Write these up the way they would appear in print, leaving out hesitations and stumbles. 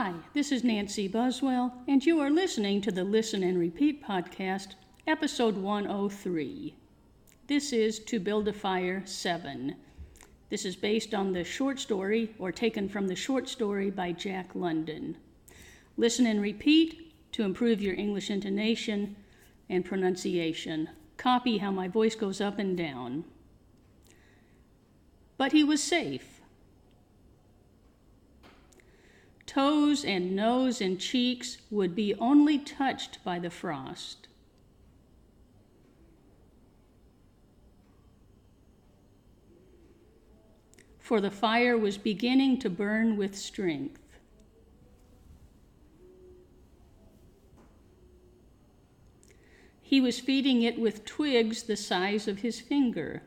Hi, this is Nancy Buswell, and you are listening to the Listen and Repeat podcast, episode 103. This is To Build a Fire 7. This is based on the short story, or taken from the short story by Jack London. Listen and repeat to improve your English intonation and pronunciation. Copy how my voice goes up and down. But he was safe. Toes and nose and cheeks would be only touched by the frost. For the fire was beginning to burn with strength. He was feeding it with twigs the size of his finger.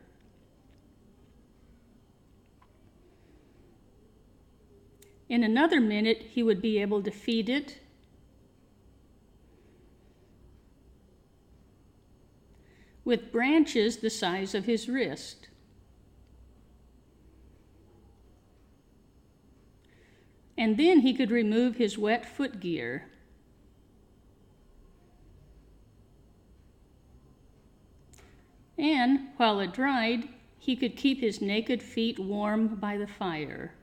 In another minute, he would be able to feed it with branches the size of his wrist. And then he could remove his wet footgear. And while it dried, he could keep his naked feet warm by the fire.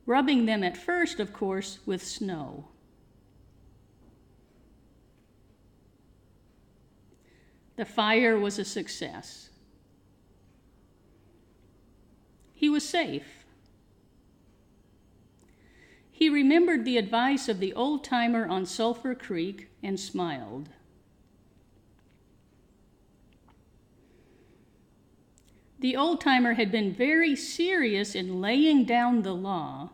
Rubbing them at first, of course, with snow. The fire was a success. He was safe. He remembered the advice of the old-timer on Sulphur Creek and smiled. The old-timer had been very serious in laying down the law.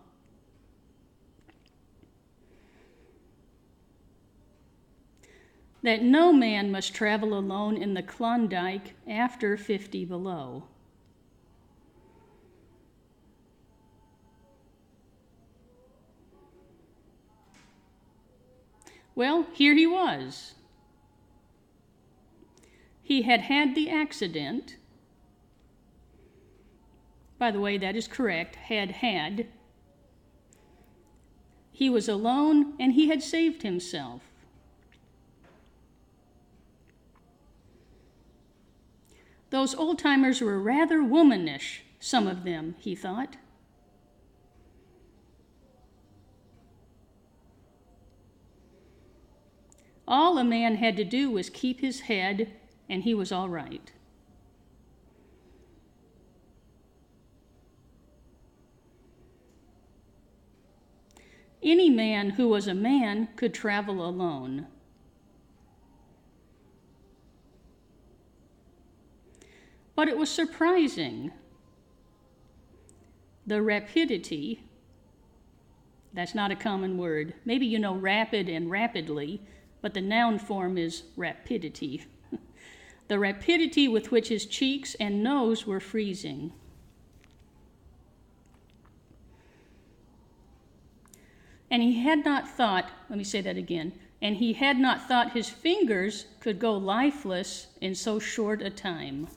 That no man must travel alone in the Klondike after 50 below. Well, here he was. He had had the accident. By the way, that is correct, had. He was alone, and he had saved himself. Those old-timers were rather womanish, some of them, he thought. All a man had to do was keep his head, and he was all right. Any man who was a man could travel alone. But it was surprising. The rapidity, that's not a common word. Maybe you know rapid and rapidly, but the noun form is rapidity. The rapidity with which his cheeks and nose were freezing. And he had not thought, let me say that again, and he had not thought his fingers could go lifeless in so short a time.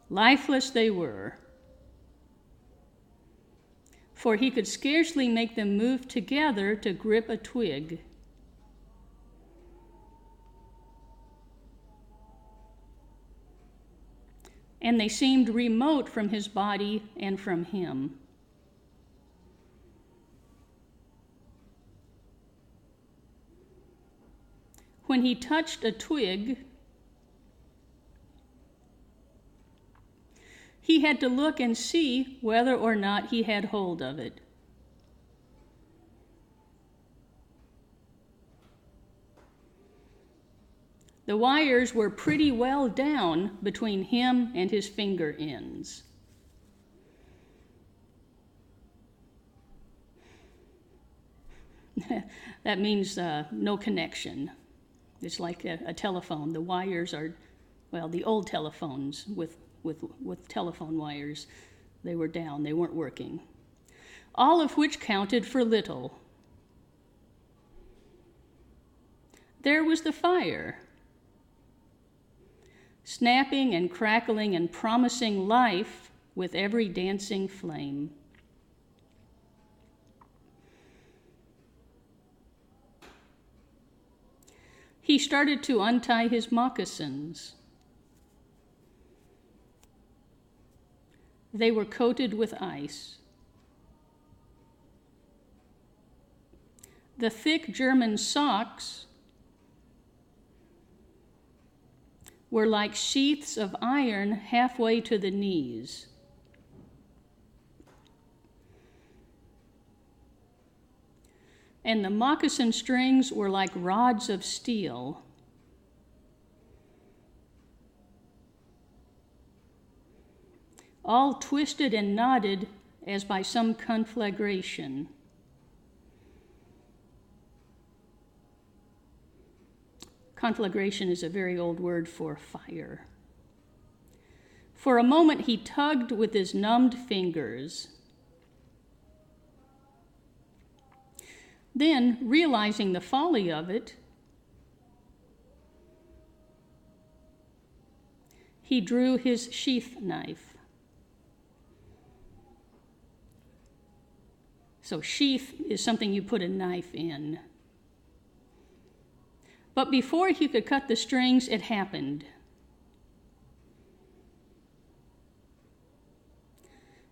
Lifeless they were, for he could scarcely make them move together to grip a twig. And they seemed remote from his body and from him. When he touched a twig, he had to look and see whether or not he had hold of it. The wires were pretty well down between him and his finger ends. That means no connection. It's like a telephone. The wires are, well, the old telephones with telephone wires, they were down, they weren't working. All of which counted for little. there was the fire, snapping and crackling and promising life with every dancing flame. He started to untie his moccasins. They were coated with ice. The thick German socks were like sheaths of iron halfway to the knees. And the moccasin strings were like rods of steel. All twisted and knotted as by some conflagration. Conflagration is a very old word for fire. For a moment he tugged with his numbed fingers. Then, realizing the folly of it, he drew his sheath knife. So sheath is something you put a knife in. But before he could cut the strings, it happened.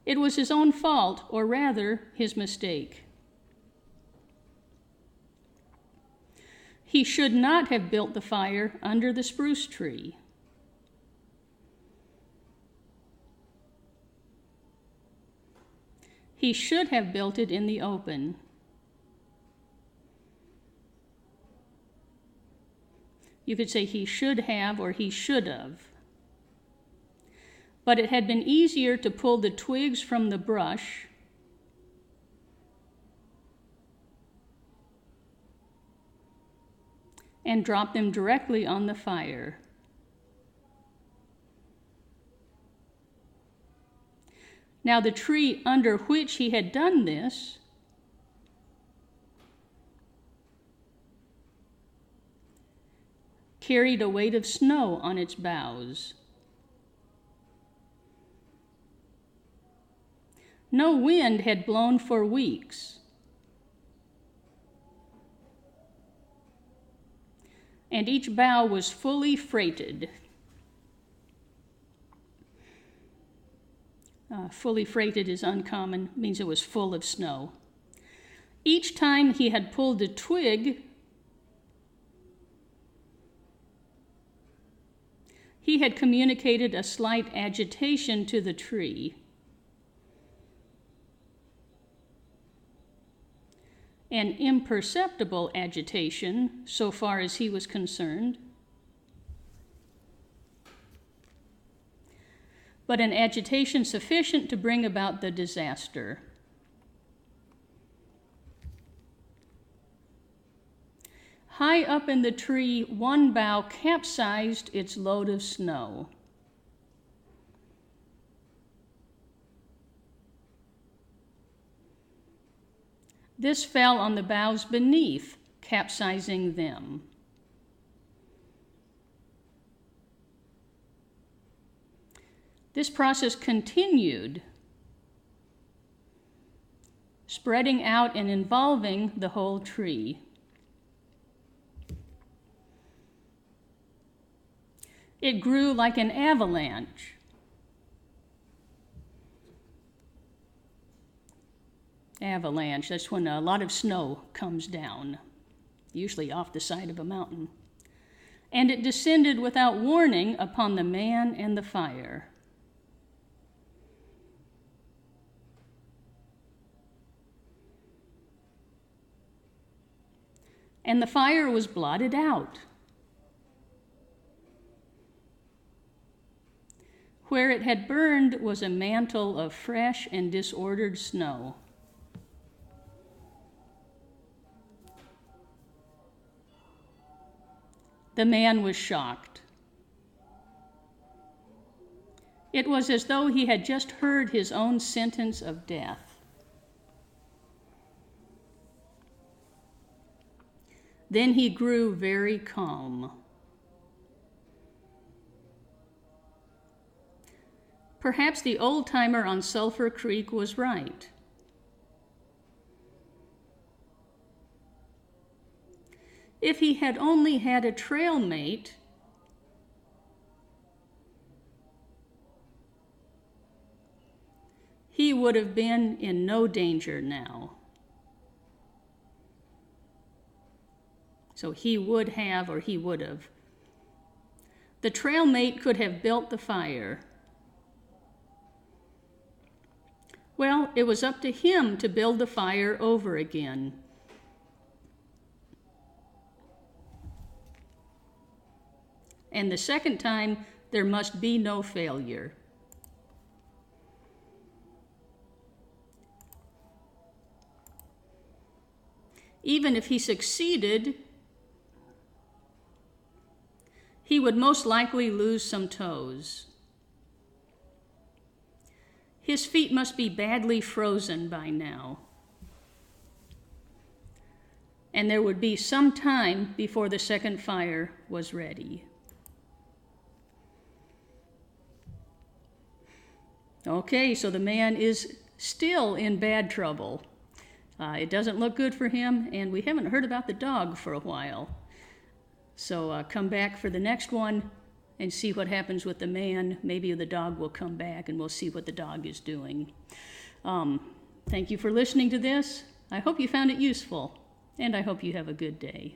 It was his own fault, or rather, his mistake. He should not have built the fire under the spruce tree. He should have built it in the open. You could say he should have or he should have. But it had been easier to pull the twigs from the brush and drop them directly on the fire. Now the tree under which he had done this carried a weight of snow on its boughs. No wind had blown for weeks. And each bough was fully freighted. Fully freighted is uncommon, means it was full of snow. Each time he had pulled a twig, he had communicated a slight agitation to the tree. An imperceptible agitation, so far as he was concerned, but an agitation sufficient to bring about the disaster. High up in the tree, one bough capsized its load of snow. This fell on the boughs beneath, capsizing them. This process continued, spreading out and involving the whole tree. It grew like an avalanche. Avalanche, that's when a lot of snow comes down, usually off the side of a mountain. And it descended without warning upon the man and the fire. And the fire was blotted out. Where it had burned was a mantle of fresh and disordered snow. The man was shocked. It was as though he had just heard his own sentence of death. Then he grew very calm. Perhaps the old-timer on Sulphur Creek was right. If he had only had a trail mate, he would have been in no danger now. So he would have, or he would have. The trail mate could have built the fire. Well, it was up to him to build the fire over again. And the second time, there must be no failure. Even if he succeeded, he would most likely lose some toes. His feet must be badly frozen by now. And there would be some time before the second fire was ready. Okay, so the man is still in bad trouble. It doesn't look good for him, and we haven't heard about the dog for a while. So come back for the next one and see what happens with the man. Maybe the dog will come back and we'll see what the dog is doing. Thank you for listening to this. I hope you found it useful, and I hope you have a good day.